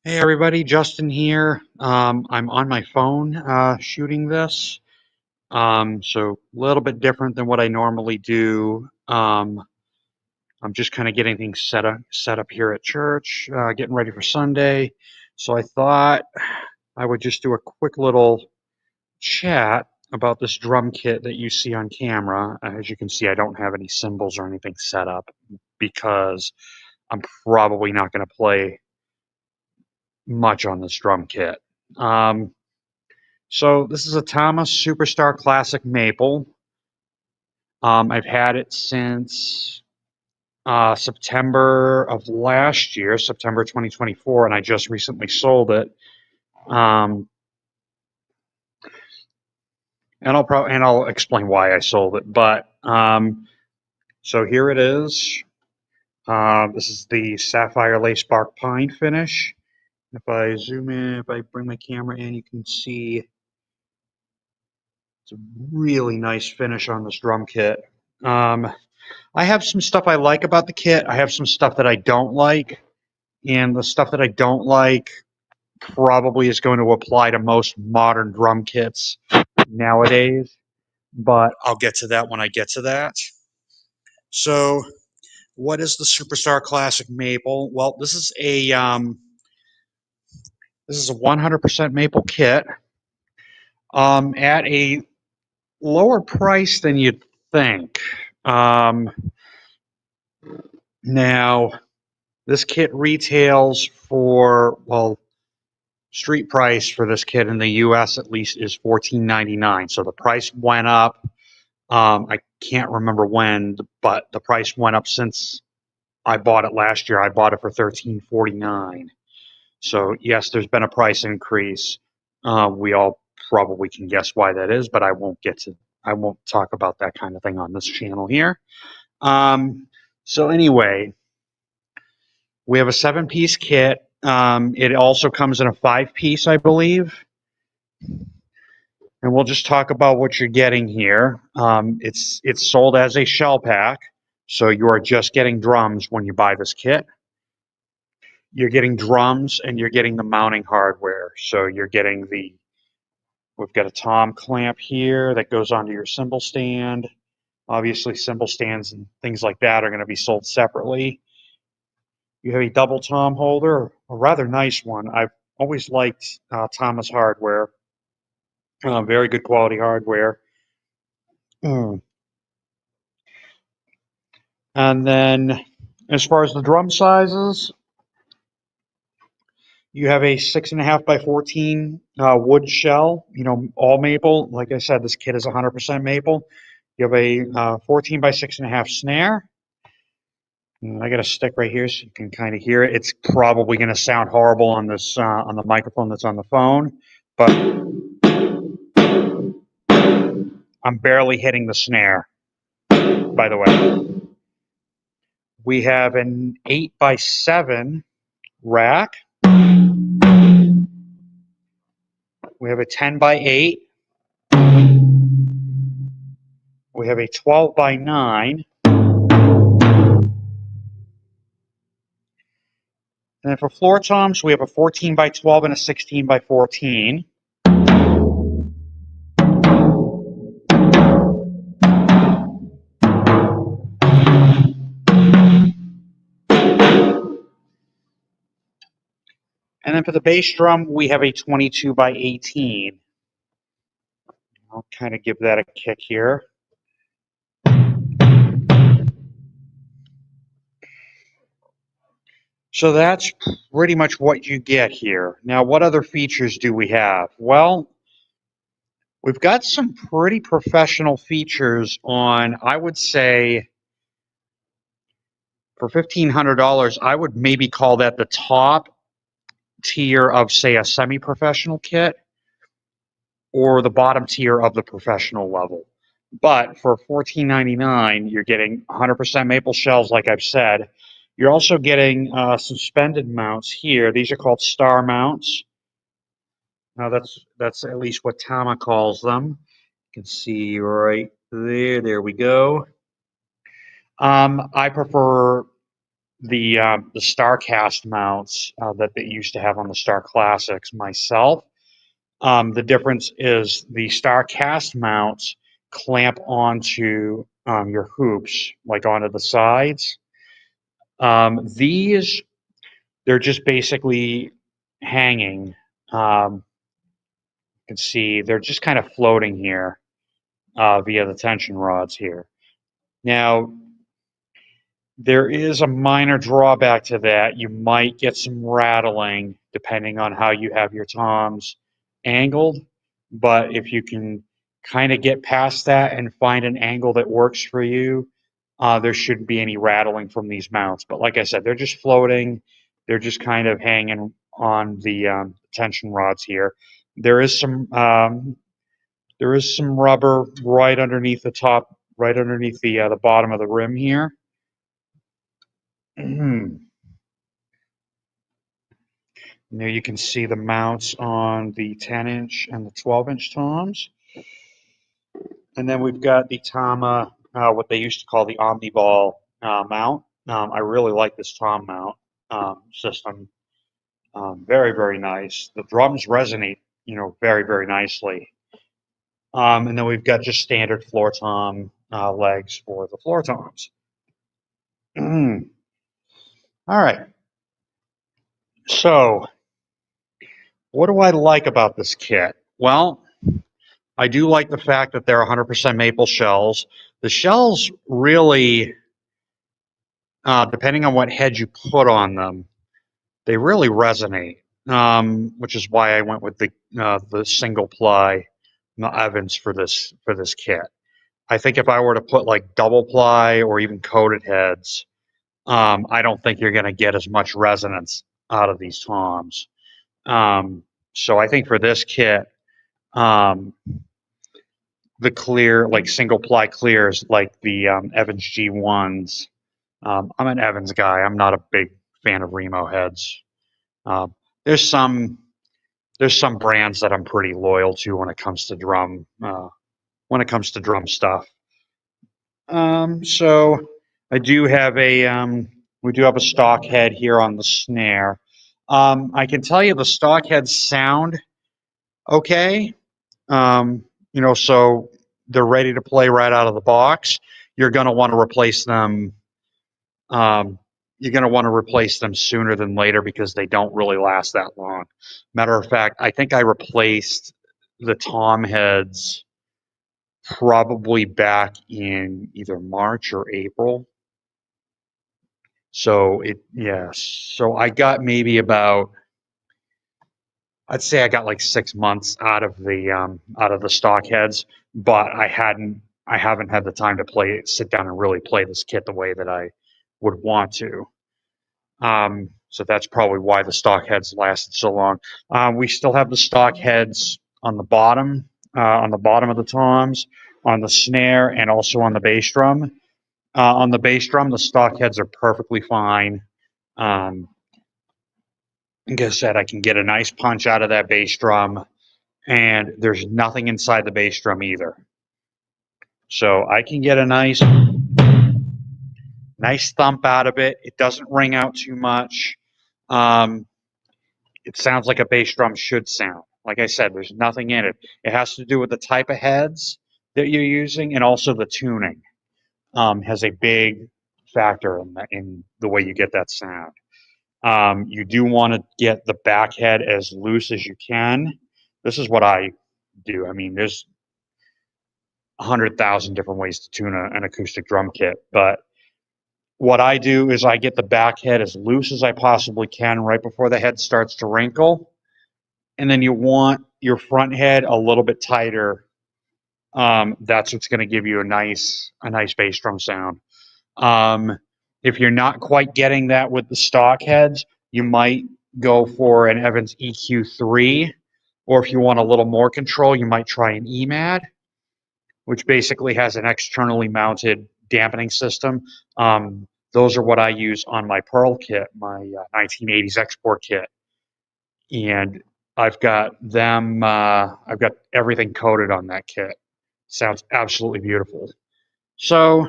Hey everybody, Justin here. I'm on my phone shooting this, so a little bit different than what I normally do. I'm just kind of getting things set up here at church, getting ready for Sunday. So I thought I would just do a quick little chat about this drum kit that you see on camera. As you can see, I don't have any cymbals or anything set up because I'm probably not going to play much on this drum kit. Um, So this is a Tama Superstar Classic Maple. I've had it since September of last year, September 2024, and I just recently sold it. Um, and I'll explain why I sold it. But so here it is. This is the Sapphire Lace Bark Pine finish. If I zoom in, if I bring my camera in, you can see it's a really nice finish on this drum kit. Um, I have some stuff I like about the kit. I have some stuff that I don't like. And the stuff that I don't like probably is going to apply to most modern drum kits nowadays. But I'll get to that when I get to that. So, what is the Superstar Classic Maple? Well, this is a 100% maple kit at a lower price than you'd think. Um, Now, this kit retails for, well, street price for this kit in the US at least is $14.99. So the price went up. I can't remember when, but the price went up since I bought it last year. I bought it for $13.49. So yes, there's been a price increase. We all probably can guess why that is, but I won't talk about that kind of thing on this channel here. So anyway, we have a 7-piece kit. It also comes in a 5-piece, I believe. And we'll just talk about what you're getting here. It's sold as a shell pack, so you are just getting drums when you buy this kit. You're getting drums and you're getting the mounting hardware. So we've got a tom clamp here that goes onto your cymbal stand. Obviously, cymbal stands and things like that are going to be sold separately. You have a double tom holder, a rather nice one. I've always liked Tama's hardware. Very good quality hardware. Mm. And then as far as the drum sizes, you have a 6.5 by 14 wood shell, all maple. Like I said, this kit is 100% maple. You have a 14 by 6.5 snare. And I got a stick right here so you can kind of hear it. It's probably going to sound horrible on this on the microphone that's on the phone, but I'm barely hitting the snare, by the way. We have an 8 by 7 rack. We have a 10 by 8. We have a 12 by 9. And then for floor toms, we have a 14 by 12 and a 16 by 14. And then for the bass drum, we have a 22 by 18. I'll kind of give that a kick here. So that's pretty much what you get here. Now, what other features do we have? Well, we've got some pretty professional features on, I would say, for $1,500, I would maybe call that the top tier of, say, a semi-professional kit or the bottom tier of the professional level. But for $14.99, you're getting 100% maple shells, like I've said. You're also getting suspended mounts here. These are called star mounts. Now that's at least what Tama calls them. You can see right there. There we go. I prefer the StarCast mounts that they used to have on the Star Classics myself. The difference is the StarCast mounts clamp onto your hoops, like onto the sides. These, they're just basically hanging. You can see they're just kind of floating here via the tension rods here. Now, there is a minor drawback to that. You might get some rattling depending on how you have your toms angled, but if you can kind of get past that and find an angle that works for you, there shouldn't be any rattling from these mounts. But like I said, they're just floating. They're just kind of hanging on the tension rods here. There is some rubber right underneath the top, right underneath the bottom of the rim here. There you can see the mounts on the 10-inch and the 12-inch toms. And then we've got the Tama, what they used to call the Omniball mount. I really like this tom mount system. Very, very nice. The drums resonate, very, very nicely. And then we've got just standard floor tom legs for the floor toms. All right. So, what do I like about this kit? Well, I do like the fact that they're 100% maple shells. The shells really, depending on what head you put on them, they really resonate, which is why I went with the single ply Evans for this kit. I think if I were to put like double ply or even coated heads, I don't think you're going to get as much resonance out of these toms. So I think for this kit, the clear, like single ply clears, like the Evans G1s. I'm an Evans guy. I'm not a big fan of Remo heads. Uh, there's some brands that I'm pretty loyal to when it comes to drum stuff. So I do have we do have a stock head here on the snare. I can tell you the stock heads sound okay. So they're ready to play right out of the box. You're going to want to replace them. You're going to want to replace them sooner than later because they don't really last that long. Matter of fact, I think I replaced the tom heads probably back in either March or April. So So I got maybe about, I'd say I got like 6 months out of the stock heads, but I haven't had the time to sit down and really play this kit the way that I would want to. So that's probably why the stock heads lasted so long. We still have the stock heads on the bottom of the toms, on the snare, and also on the bass drum. On the bass drum, the stock heads are perfectly fine. Like I said, I can get a nice punch out of that bass drum, and there's nothing inside the bass drum either. So I can get a nice thump out of it. It doesn't ring out too much. It sounds like a bass drum should sound. Like I said, there's nothing in it. It has to do with the type of heads that you're using, and also the tuning has a big factor in the way you get that sound. You do want to get the back head as loose as you can. This is what I do. I mean, there's 100,000 different ways to tune an acoustic drum kit, but what I do is I get the back head as loose as I possibly can right before the head starts to wrinkle, and then you want your front head a little bit tighter. That's what's going to give you a nice bass drum sound. If you're not quite getting that with the stock heads, you might go for an Evans EQ3, or if you want a little more control, you might try an EMAD, which basically has an externally mounted dampening system. Those are what I use on my Pearl kit, my 1980s export kit, and I've got them. I've got everything coated on that kit. Sounds absolutely beautiful. So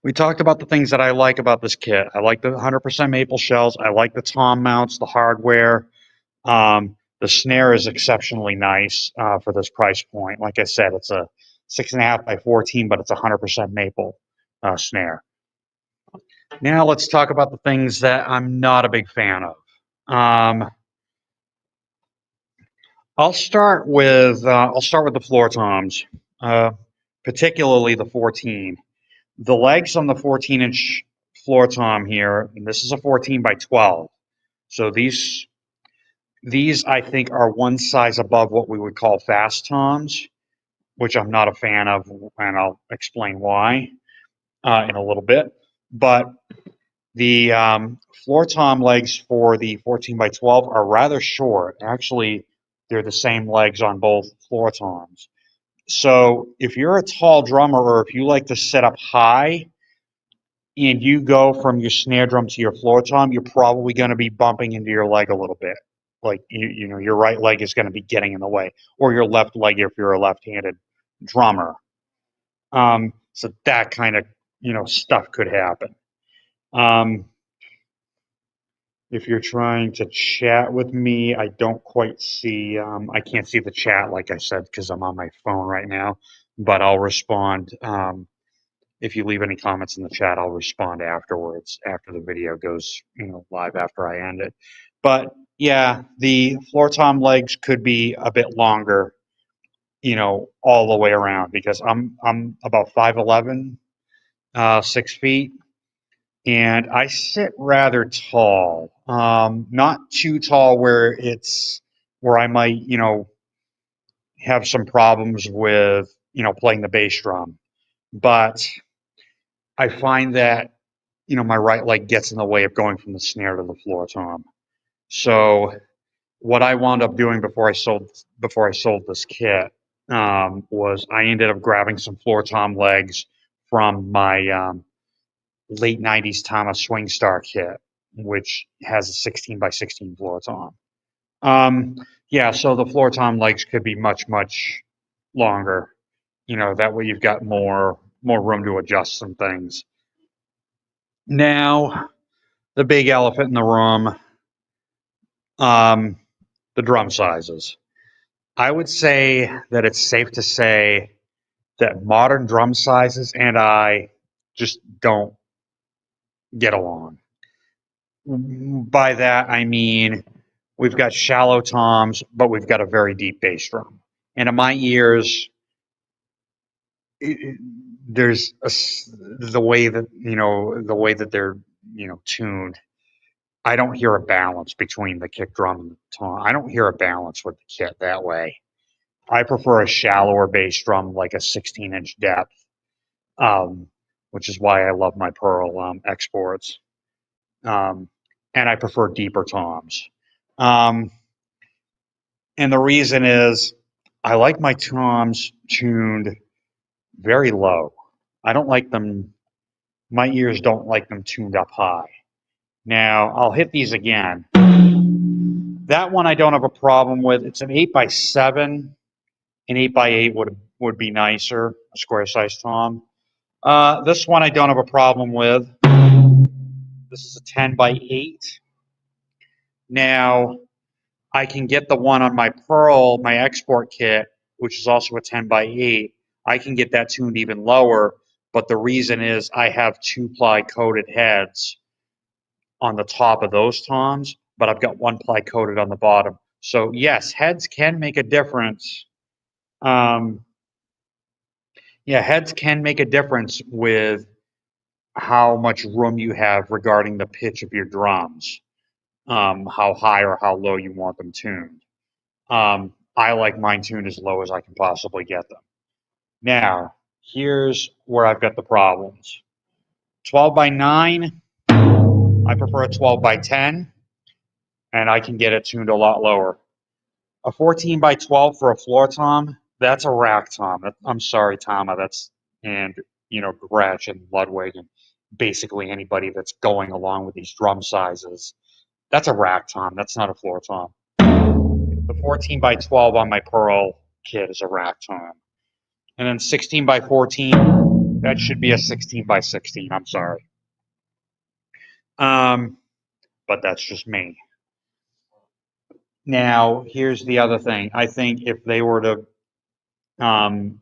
We talked about the things that I like about this kit. I like the 100% maple shells. I like the tom mounts, the hardware. The snare is exceptionally nice for this price point. Like I said, it's a 6.5 by 14, but it's a 100% maple snare. Now let's talk about the things that I'm not a big fan of. I'll start with the floor toms, particularly the 14. The legs on the 14-inch floor tom here, and this is a 14 by 12. So these I think are one size above what we would call fast toms, which I'm not a fan of, and I'll explain why in a little bit. But the floor tom legs for the 14 by 12 are rather short. Actually, they're the same legs on both floor toms. So if you're a tall drummer, or if you like to set up high and you go from your snare drum to your floor tom, you're probably going to be bumping into your leg a little bit. Like, you know, your right leg is going to be getting in the way, or your left leg if you're a left-handed drummer. So that kind of, you know, stuff could happen. If you're trying to chat with me, I don't quite see, I can't see the chat, like I said, because I'm on my phone right now, but I'll respond. If you leave any comments in the chat, I'll respond afterwards, after the video goes, you know, live after I end it. But yeah, the floor tom legs could be a bit longer, you know, all the way around, because I'm about 5'11", 6 feet, and I sit rather tall. Not too tall where I might, you know, have some problems with, you know, playing the bass drum, but I find that, you know, my right leg gets in the way of going from the snare to the floor tom. So what I wound up doing before I sold this kit was I ended up grabbing some floor tom legs from my late 90s Tama Swing Star kit, which has a 16 by 16 floor tom. Yeah, so the floor tom legs could be much, much longer. You know, that way you've got more room to adjust some things. Now, the big elephant in the room, the drum sizes. I would say that it's safe to say that modern drum sizes and I just don't get along. By that, I mean we've got shallow toms, but we've got a very deep bass drum. And in my ears, there's the way that they're, you know, tuned. I don't hear a balance between the kick drum and the tom. I don't hear a balance with the kit that way. I prefer a shallower bass drum, like a 16-inch depth, which is why I love my Pearl exports. And I prefer deeper toms. And the reason is I like my toms tuned very low. I don't like them, my ears don't like them tuned up high. Now, I'll hit these again. That one I don't have a problem with. It's an 8 by 7. An 8 by 8 would be nicer, a square size tom. This one I don't have a problem with. This is a 10 by 8. Now, I can get the one on my Pearl, my export kit, which is also a 10 by 8. I can get that tuned even lower, but the reason is I have 2-ply coated heads on the top of those toms, but I've got 1-ply coated on the bottom. So yes, heads can make a difference. Yeah, heads can make a difference with how much room you have regarding the pitch of your drums, how high or how low you want them tuned. I like mine tuned as low as I can possibly get them. Now, here's where I've got the problems. 12 by 9, I prefer a 12 by 10, and I can get it tuned a lot lower. A 14 by 12 for a floor tom, that's a rack tom. I'm sorry, Tama, and, you know, Gretsch and Ludwig and basically anybody that's going along with these drum sizes. That's a rack tom. That's not a floor tom. The 14 by 12 on my Pearl kit is a rack tom. And then 16 by 14, That should be a 16 by 16. I'm sorry. Um, but that's just me. Now, here's the other thing. Um,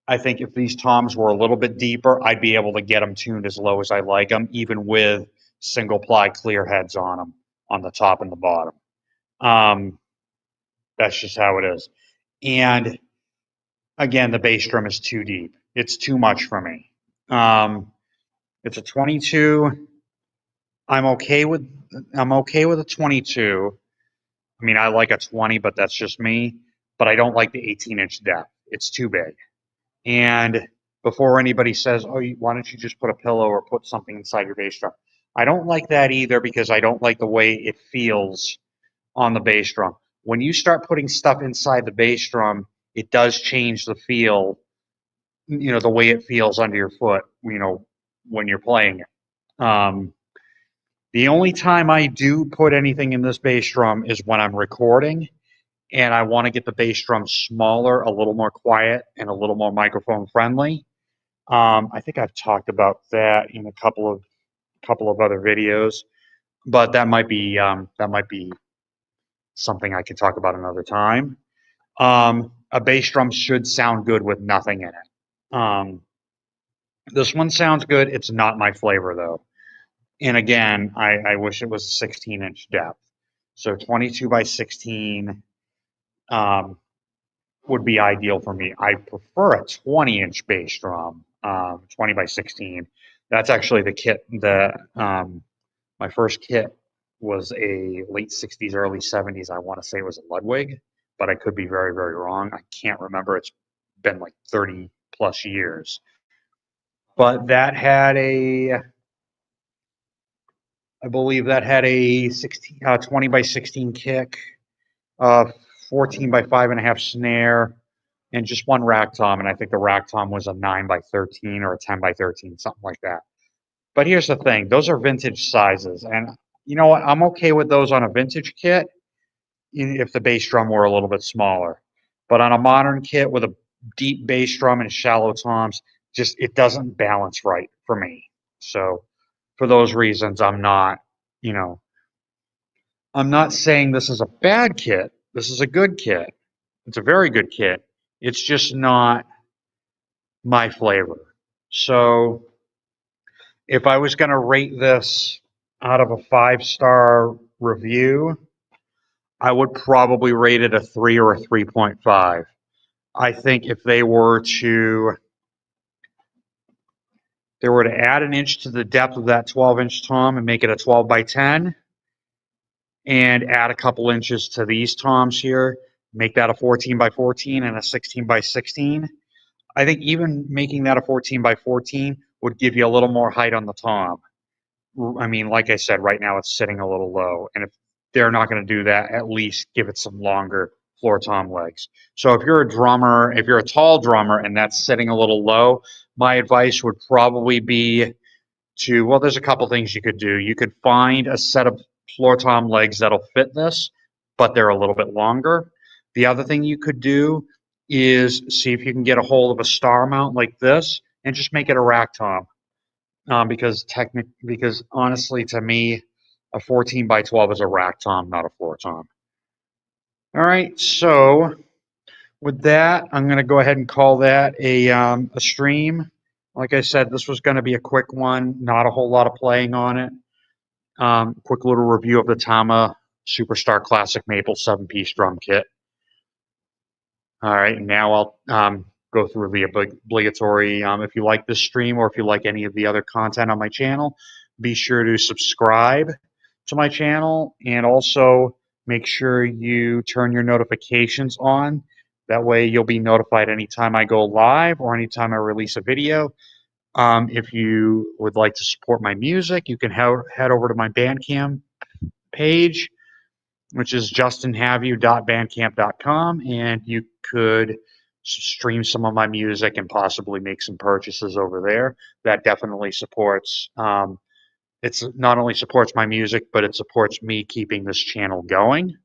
I think if these toms were a little bit deeper, I'd be able to get them tuned as low as I like them, even with single ply clear heads on them on the top and the bottom. Um, that's just how it is. And again, the bass drum is too deep. It's too much for me. It's a 22. I'm okay with I'm okay with a 22. I mean, I like a 20, but that's just me. But I don't like the 18-inch depth. It's too big. And before anybody says, "Oh, why don't you just put a pillow or put something inside your bass drum?" I don't like that either because I don't like the way it feels on the bass drum. When you start putting stuff inside the bass drum, it does change the feel, the way it feels under your foot, when you're playing it. The only time I do put anything in this bass drum is when I'm recording and I want to get the bass drum smaller, a little more quiet, and a little more microphone friendly. I think I've talked about that in a couple of other videos, but that might be something I could talk about another time. A bass drum should sound good with nothing in it. This one sounds good. It's not my flavor though. And again, I wish it was a 16-inch depth. So 22 by 16 um, would be ideal for me. I prefer a 20-inch bass drum, 20 by 16. That's actually the kit. My first kit was a late 60s, early 70s. I want to say it was a Ludwig, but I could be very, very wrong. I can't remember. It's been like 30 plus years. But I believe that had a 20 by 16 kick, uh, 14 by 5.5 snare, and just one rack tom. And I think the rack tom was a 9 by 13 or a 10 by 13, something like that. But here's the thing, those are vintage sizes. And you know what? I'm okay with those on a vintage kit if the bass drum were a little bit smaller. But on a modern kit with a deep bass drum and shallow toms, just it doesn't balance right for me. So for those reasons, you know, I'm not saying this is a bad kit. This is a good kit. It's a very good kit. It's just not my flavor. So if I was going to rate this out of a 5-star review, I would probably rate it a 3 or a 3.5. I think if they were to add an inch to the depth of that 12-inch tom and make it a 12 by 10 and add a couple inches to these toms here, make that a 14 by 14 and a 16 by 16. I think even making that a 14 by 14 would give you a little more height on the tom. I mean, like I said, right now it's sitting a little low. And if they're not going to do that, at least give it some longer floor tom legs. So if you're a tall drummer and that's sitting a little low, my advice would probably be well, there's a couple things you could do. You could find a set of floor tom legs that'll fit this, but they're a little bit longer. The other thing you could do is see if you can get a hold of a star mount like this and just make it a rack tom. Because honestly, to me, a 14 by 12 is a rack tom, not a floor tom. All right, so with that, I'm going to go ahead and call that a stream. Like I said, this was going to be a quick one, not a whole lot of playing on it. Quick little review of the Tama Superstar Classic Maple 7-piece drum kit. All right, now I'll go through the obligatory. If you like this stream or if you like any of the other content on my channel, be sure to subscribe to my channel and also make sure you turn your notifications on. That way you'll be notified anytime I go live or anytime I release a video. If you would like to support my music, you can head over to my Bandcamp page, which is justinhaveyu.bandcamp.com, and you could stream some of my music and possibly make some purchases over there. That definitely supports. It's not only supports my music, but it supports me keeping this channel going.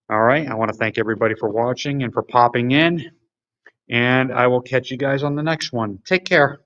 All right, I want to thank everybody for watching and for popping in. and I will catch you guys on the next one. Take care.